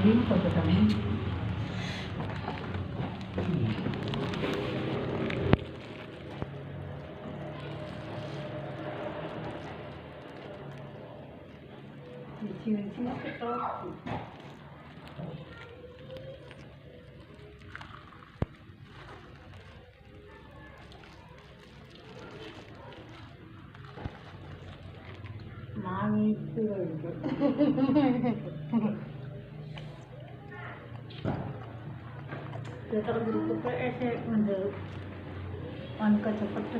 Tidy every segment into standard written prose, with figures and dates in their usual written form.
Hindi ko pagkatami. Sino ito? Mami food. Kita grupo pa ऐसे मतलब on का चपट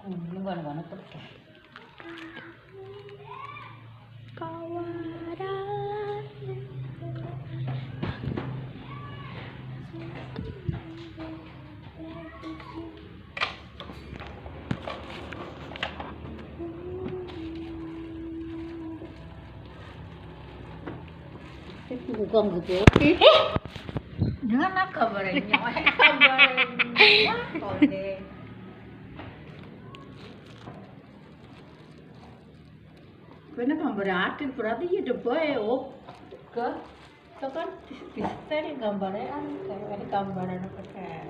belum mana-mana pergi. Bukan gitu. Jangan kabarnya. Kabarnya. Oke. Kena berarti ya coba ya ke itu kan bisa nih gambarnya kayak ini gambaran apa kayak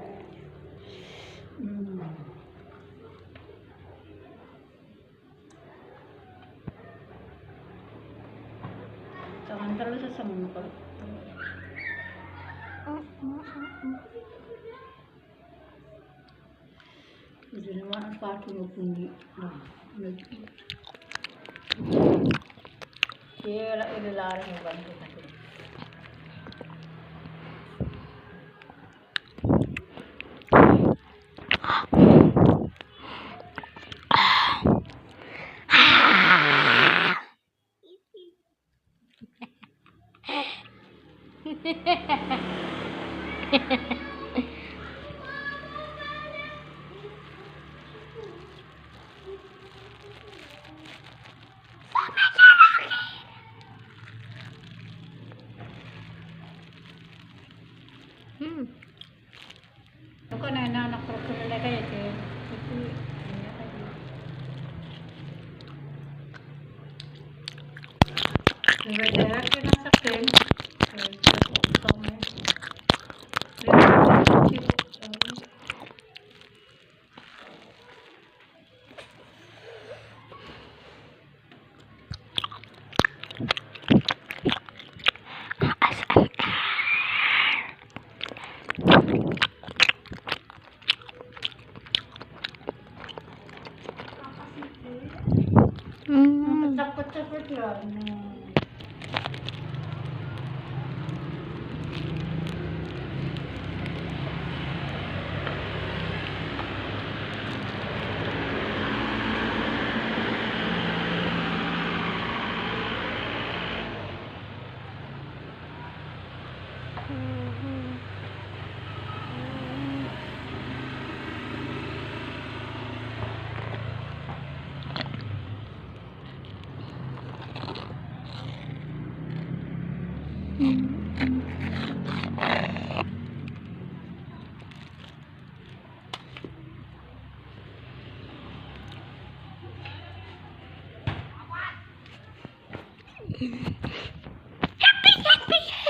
jangan terlalu sesama kalau udah nama apa tuh pundi nah ये ला रहे हैं बंद करके Ako na anak ko talaga ito. Nagdadala ko na sa pen. Cepet-cepet ya.